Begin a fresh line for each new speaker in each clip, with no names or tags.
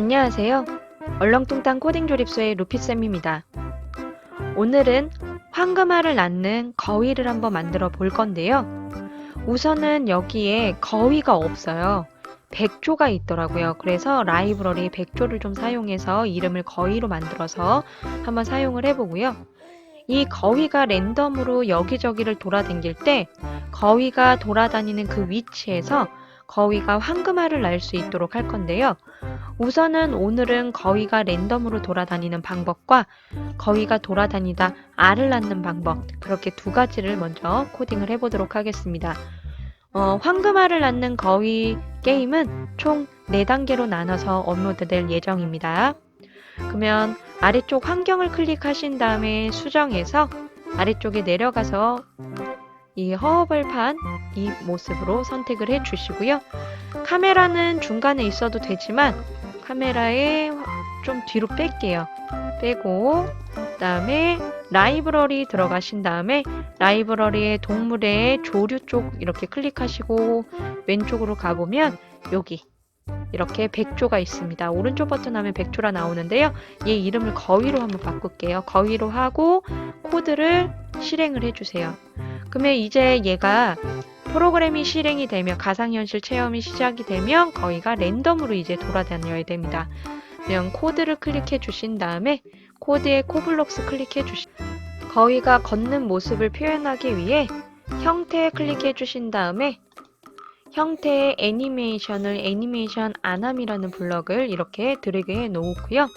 안녕하세요. 얼렁뚱땅 코딩 조립소의 루피쌤입니다. 오늘은 황금알을 낳는 거위를 한번 만들어 볼 건데요. 우선은 여기에 거위가 없어요. 백조가 있더라고요. 그래서 라이브러리 백조를 좀 사용해서 이름을 거위로 만들어서 한번 사용을 해보고요. 이 거위가 랜덤으로 여기저기를 돌아다닐 때 거위가 돌아다니는 그 위치에서 거위가 황금알을 낳을 수 있도록 할 건데요. 우선은 오늘은 거위가 랜덤으로 돌아다니는 방법과 거위가 돌아다니다 알을 낳는 방법, 그렇게 두 가지를 먼저 코딩을 해보도록 하겠습니다. 황금알을 낳는 거위 게임은 총 4단계로 나눠서 업로드될 예정입니다. 그러면 아래쪽 환경을 클릭하신 다음에 수정해서 아래쪽에 내려가서 이 허허벌판 이 모습으로 선택을 해 주시고요. 카메라는 중간에 있어도 되지만 카메라에 좀 뒤로 뺄게요. 빼고 그다음에 라이브러리 들어가신 다음에 라이브러리의 동물의 조류 쪽 이렇게 클릭하시고 왼쪽으로 가보면 여기 이렇게 백조가 있습니다. 오른쪽 버튼 하면 백조라 나오는데요. 얘 이름을 거위로 한번 바꿀게요. 거위로 하고 코드를 실행을 해주세요. 그러면 이제 얘가 프로그램이 실행이 되면 가상현실 체험이 시작이 되면 거위가 랜덤으로 이제 돌아다녀야 됩니다. 그냥 코드를 클릭해 주신 다음에 코드에 코블록스 클릭해 주신 거위가 걷는 모습을 표현하기 위해 형태에 클릭해 주신 다음에 형태의 애니메이션을 애니메이션 안함이라는 블럭을 이렇게 드래그해 놓고요.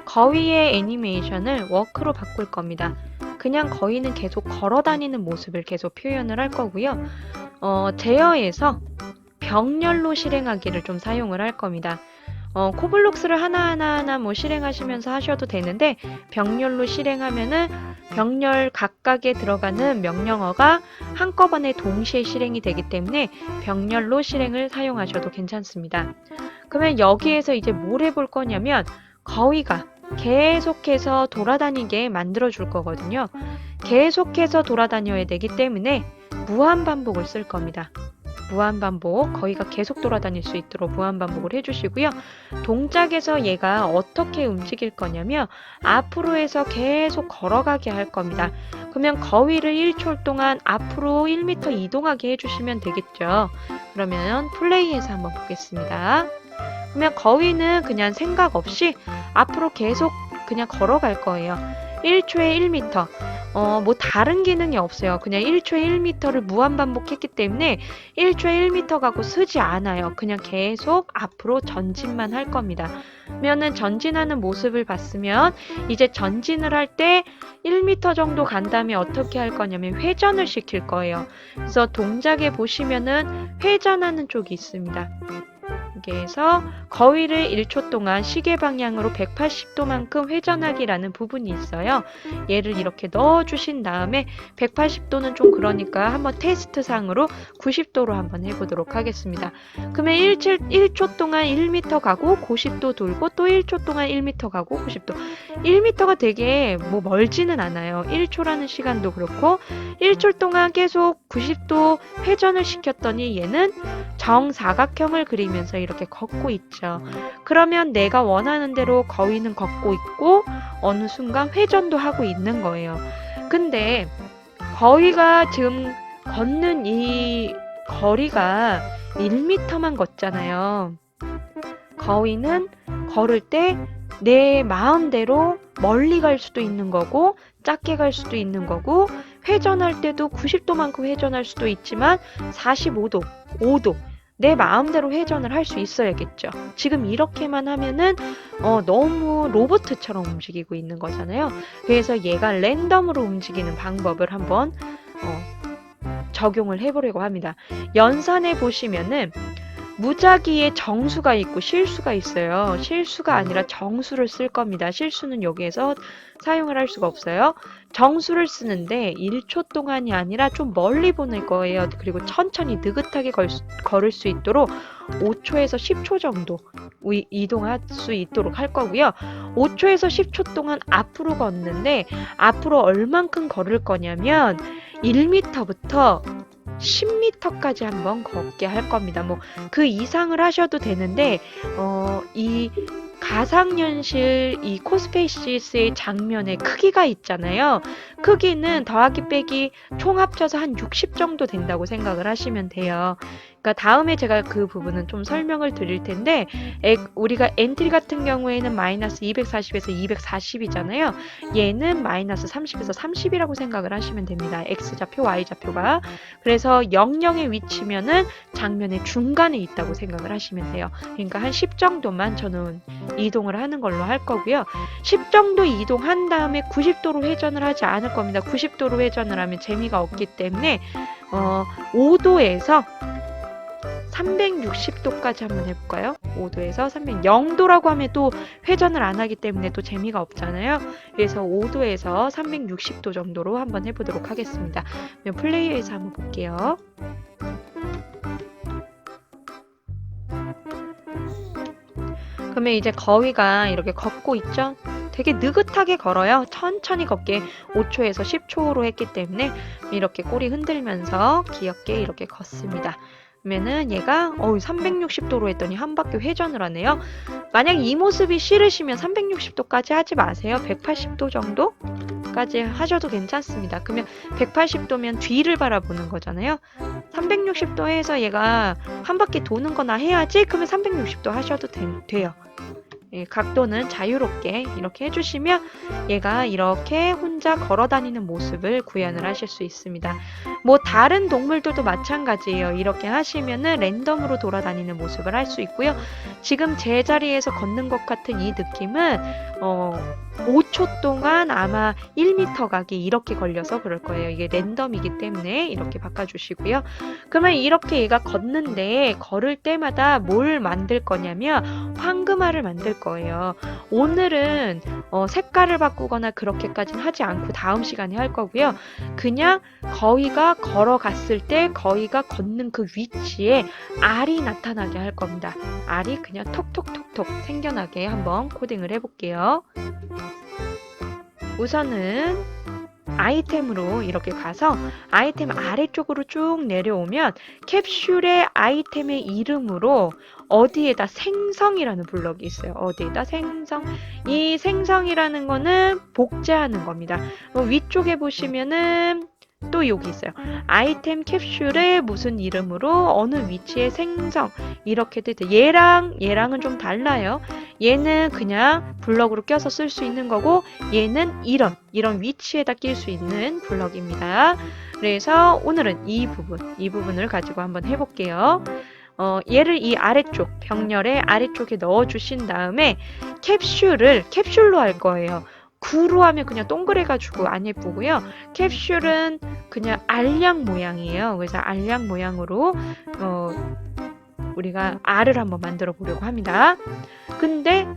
거위의 애니메이션을 워크로 바꿀 겁니다. 그냥 거위는 계속 걸어 다니는 모습을 계속 표현을 할 거고요. 제어에서 병렬로 실행하기를 좀 사용을 할 겁니다. 코블록스를 하나하나 뭐 실행하시면서 하셔도 되는데 병렬로 실행하면은 병렬 각각에 들어가는 명령어가 한꺼번에 동시에 실행이 되기 때문에 병렬로 실행을 사용하셔도 괜찮습니다. 그러면 여기에서 이제 뭘 해볼 거냐면 거위가 계속해서 돌아다니게 만들어 줄 거거든요. 계속해서 돌아다녀야 되기 때문에 무한반복을 쓸 겁니다. 무한반복, 거위가 계속 돌아다닐 수 있도록 무한반복을 해주시고요. 동작에서 얘가 어떻게 움직일 거냐면 앞으로 해서 계속 걸어가게 할 겁니다. 그러면 거위를 1초 동안 앞으로 1m 이동하게 해주시면 되겠죠. 그러면 플레이해서 한번 보겠습니다. 그러면 거위는 그냥 생각 없이 앞으로 계속 그냥 걸어갈 거예요. 1초에 1m. 뭐 다른 기능이 없어요. 그냥 1초에 1m를 무한반복했기 때문에 1초에 1m 가고 쓰지 않아요. 그냥 계속 앞으로 전진만 할 겁니다. 그러면은 전진하는 모습을 봤으면 이제 전진을 할 때 1m 정도 간 다음에 어떻게 할 거냐면 회전을 시킬 거예요. 그래서 동작에 보시면은 회전하는 쪽이 있습니다. 여기에서 거위를 1초 동안 시계 방향으로 180도만큼 회전하기라는 부분이 있어요. 얘를 이렇게 넣어주신 다음에 180도는 좀 그러니까 한번 테스트상으로 90도로 한번 해보도록 하겠습니다. 그러면 1초 동안 1m 가고 90도 돌고 또 1초 동안 1m 가고 90도. 1m가 되게 뭐 멀지는 않아요. 1초라는 시간도 그렇고 1초 동안 계속 90도 회전을 시켰더니 얘는 정사각형을 그리면서 이렇게 걷고 있죠. 그러면 내가 원하는 대로 거위는 걷고 있고 어느 순간 회전도 하고 있는 거예요. 근데 거위가 지금 걷는 이 거리가 1m만 걷잖아요. 거위는 걸을 때 내 마음대로 멀리 갈 수도 있는 거고 작게 갈 수도 있는 거고 회전할 때도 90도만큼 회전할 수도 있지만 45도, 5도 내 마음대로 회전을 할 수 있어야겠죠. 지금 이렇게만 하면은 너무 로봇처럼 움직이고 있는 거잖아요. 그래서 얘가 랜덤으로 움직이는 방법을 한번 적용을 해보려고 합니다. 연산해 보시면은 무작위에 정수가 있고 실수가 있어요. 실수가 아니라 정수를 쓸 겁니다. 실수는 여기에서 사용을 할 수가 없어요. 정수를 쓰는데 1초 동안이 아니라 좀 멀리 보낼 거예요. 그리고 천천히 느긋하게 걸을 수 있도록 5초에서 10초 정도 이동할 수 있도록 할 거고요. 5초에서 10초 동안 앞으로 걷는데 앞으로 얼만큼 걸을 거냐면 1m부터 10m까지 한번 걷게 할 겁니다. 뭐 그 이상을 하셔도 되는데 이 가상현실 이 코스페이시스의 장면의 크기가 있잖아요. 크기는 더하기 빼기 총 합쳐서 한 60 정도 된다고 생각을 하시면 돼요. 그러니까 다음에 제가 그 부분은 좀 설명을 드릴 텐데 우리가 엔트리 같은 경우에는 마이너스 240에서 240이잖아요. 얘는 마이너스 30에서 30이라고 생각을 하시면 됩니다. X좌표, Y좌표가. 그래서 00의 위치면은 장면의 중간에 있다고 생각을 하시면 돼요. 그러니까 한 10 정도만 저는 이동을 하는 걸로 할 거고요. 10 정도 이동한 다음에 90도로 회전을 하지 않을 겁니다. 90도로 회전을 하면 재미가 없기 때문에 5도에서 360도까지 한번 해볼까요? 5도에서 0도라고 하면 또 회전을 안 하기 때문에 또 재미가 없잖아요. 그래서 5도에서 360도 정도로 한번 해보도록 하겠습니다. 그럼 플레이어에서 한번 볼게요. 그러면 이제 거위가 이렇게 걷고 있죠? 되게 느긋하게 걸어요. 천천히 걷게 5초에서 10초로 했기 때문에 이렇게 꼬리 흔들면서 귀엽게 이렇게 걷습니다. 그러면은 얘가 360도로 했더니 한 바퀴 회전을 하네요. 만약 이 모습이 싫으시면 360도까지 하지 마세요. 180도 정도까지 하셔도 괜찮습니다. 그러면 180도면 뒤를 바라보는 거잖아요. 360도 해서 얘가 한 바퀴 도는 거나 해야지. 그러면 360도 하셔도 돼요. 예, 각도는 자유롭게 이렇게 해주시면 얘가 이렇게 혼자 걸어 다니는 모습을 구현을 하실 수 있습니다. 뭐 다른 동물들도 마찬가지예요. 이렇게 하시면은 랜덤으로 돌아다니는 모습을 할 수 있고요. 지금 제 자리에서 걷는 것 같은 이 느낌은 5초 동안 아마 1m 가기 이렇게 걸려서 그럴 거예요. 이게 랜덤이기 때문에 이렇게 바꿔주시고요. 그러면 이렇게 얘가 걷는데 걸을 때마다 뭘 만들 거냐면 황금알을 만들 거예요. 오늘은 색깔을 바꾸거나 그렇게까지는 하지 않고 다음 시간에 할 거고요. 그냥 거위가 걸어갔을 때 거위가 걷는 그 위치에 알이 나타나게 할 겁니다. 알이 그냥 톡톡톡톡 생겨나게 한번 코딩을 해볼게요. 우선은 아이템으로 이렇게 가서 아이템 아래쪽으로 쭉 내려오면 캡슐의 아이템의 이름으로 어디에다 생성이라는 블럭이 있어요. 어디에다 생성. 이 생성이라는 거는 복제하는 겁니다. 위쪽에 보시면은 또 여기 있어요. 아이템 캡슐의 무슨 이름으로 어느 위치에 생성 이렇게 돼. 얘랑은 좀 달라요. 얘는 그냥 블럭으로 껴서 쓸 수 있는 거고 얘는 이런 위치에다 낄 수 있는 블럭입니다. 그래서 오늘은 이 부분을 가지고 한번 해볼게요. 얘를 이 아래쪽 병렬의 아래쪽에 넣어 주신 다음에 캡슐로 할 거예요. 구로 하면 그냥 동그래가지고 안 예쁘고요. 캡슐은 그냥 알약 모양이에요. 그래서 알약 모양으로 우리가 알을 한번 만들어 보려고 합니다. 근데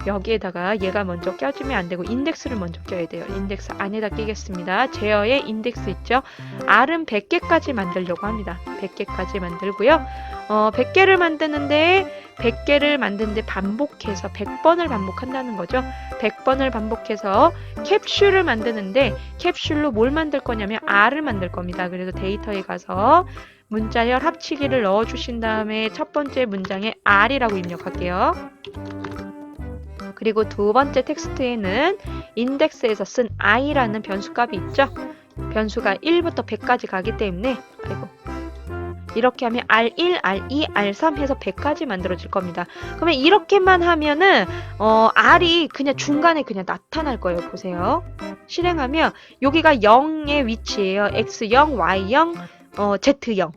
여기에다가 얘가 먼저 껴주면 안 되고 인덱스를 먼저 껴야 돼요. 인덱스 안에다 끼겠습니다. 제어에 인덱스 있죠? 알은 100개까지 만들려고 합니다. 100개까지 만들고요. 100개를 만드는데 100개를 만드는데 반복해서 100번을 반복한다는 거죠. 100번을 반복해서 캡슐을 만드는데 캡슐로 뭘 만들 거냐면 알을 만들 겁니다. 그래서 데이터에 가서 문자열 합치기를 넣어주신 다음에 첫 번째 문장에 R이라고 입력할게요. 그리고 두 번째 텍스트에는 인덱스에서 쓴 i라는 변수값이 있죠. 변수가 1부터 100까지 가기 때문에 이렇게 하면 R1, R2, R3 해서 100까지 만들어질 겁니다. 그러면 이렇게만 하면은 R이 그냥 중간에 그냥 나타날 거예요. 보세요. 실행하면 여기가 0의 위치예요. X0, Y0, Z0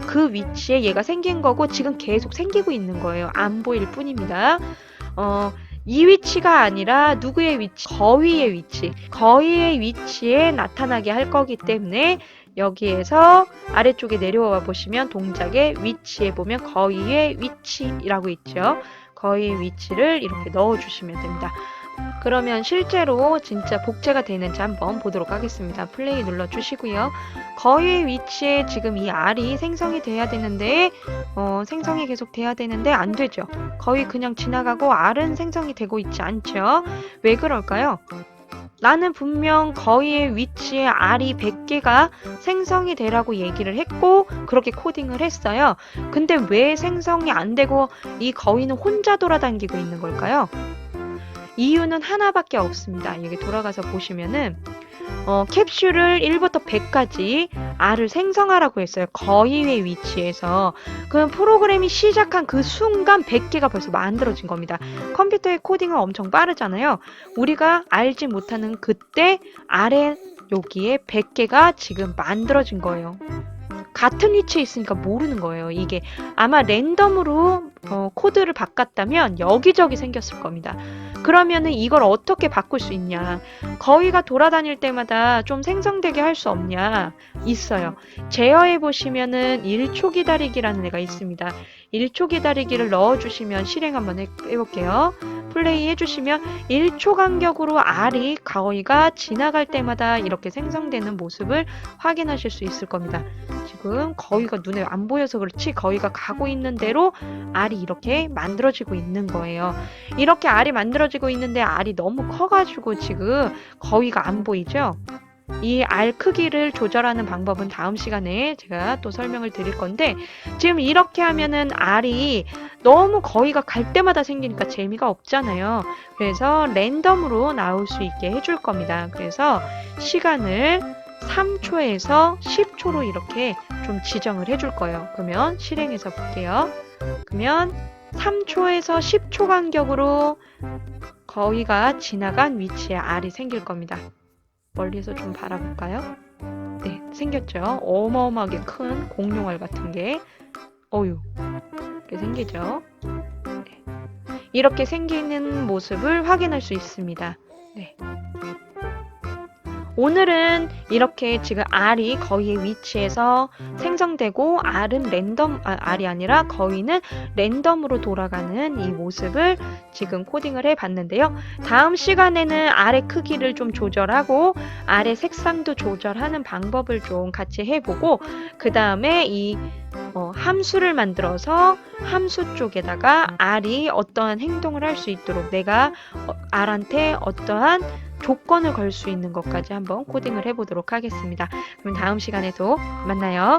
그 위치에 얘가 생긴 거고 지금 계속 생기고 있는 거예요. 안 보일 뿐입니다. 이 위치가 아니라 누구의 위치? 거위의 위치. 거위의 위치에 나타나게 할 거기 때문에 여기에서 아래쪽에 내려와 보시면 동작의 위치에 보면 거위의 위치라고 있죠. 거위의 위치를 이렇게 넣어주시면 됩니다. 그러면 실제로 진짜 복제가 되는지 한번 보도록 하겠습니다. 플레이 눌러주시고요. 거위의 위치에 지금 이 R이 생성이 돼야 되는데 생성이 계속 돼야 되는데 안 되죠. 거위 그냥 지나가고 R은 생성이 되고 있지 않죠. 왜 그럴까요? 나는 분명 거위의 위치에 알이 100개가 생성이 되라고 얘기를 했고 그렇게 코딩을 했어요. 근데 왜 생성이 안 되고 이 거위는 혼자 돌아다니고 있는 걸까요? 이유는 하나밖에 없습니다. 여기 돌아가서 보시면은 캡슐을 1부터 100까지 알을 생성하라고 했어요. 거위의 위치에서. 그럼 프로그램이 시작한 그 순간 100개가 벌써 만들어진 겁니다. 컴퓨터의 코딩은 엄청 빠르잖아요. 우리가 알지 못하는 그때 알에 여기에 100개가 지금 만들어진 거예요. 같은 위치에 있으니까 모르는 거예요. 이게 아마 랜덤으로 코드를 바꿨다면 여기저기 생겼을 겁니다. 그러면은 이걸 어떻게 바꿀 수 있냐? 거위가 돌아다닐 때마다 좀 생성되게 할 수 없냐? 있어요. 제어해 보시면은 1초 기다리기라는 애가 있습니다. 1초 기다리기를 넣어주시면 실행 한번 해볼게요. 플레이 해주시면 1초 간격으로 알이 거위가 지나갈 때마다 이렇게 생성되는 모습을 확인하실 수 있을 겁니다. 지금 거위가 눈에 안 보여서 그렇지 거위가 가고 있는 대로 알이 이렇게 만들어지고 있는 거예요. 이렇게 알이 만들어지고 있는데 알이 너무 커가지고 지금 거위가 안 보이죠? 이 알 크기를 조절하는 방법은 다음 시간에 제가 또 설명을 드릴 건데 지금 이렇게 하면은 알이 너무 거위가 갈 때마다 생기니까 재미가 없잖아요. 그래서 랜덤으로 나올 수 있게 해줄 겁니다. 그래서 시간을 3초에서 10초로 이렇게 좀 지정을 해줄 거예요. 그러면 실행해서 볼게요. 그러면 3초에서 10초 간격으로 거위가 지나간 위치에 알이 생길 겁니다. 멀리서 좀 바라볼까요? 네, 생겼죠? 어마어마하게 큰 공룡알 같은 게 이렇게 생기죠? 네. 이렇게 생기는 모습을 확인할 수 있습니다. 네. 오늘은 이렇게 지금 알이 거위의 위치에서 생성되고 알이 아니라 거위는 랜덤으로 돌아가는 이 모습을 지금 코딩을 해봤는데요. 다음 시간에는 알의 크기를 좀 조절하고 알의 색상도 조절하는 방법을 좀 같이 해보고 그 다음에 이 함수를 만들어서 함수 쪽에다가 알이 어떠한 행동을 할 수 있도록 내가 알한테 어떠한 조건을 걸 수 있는 것까지 한번 코딩을 해보도록 하겠습니다. 그럼 다음 시간에도 만나요.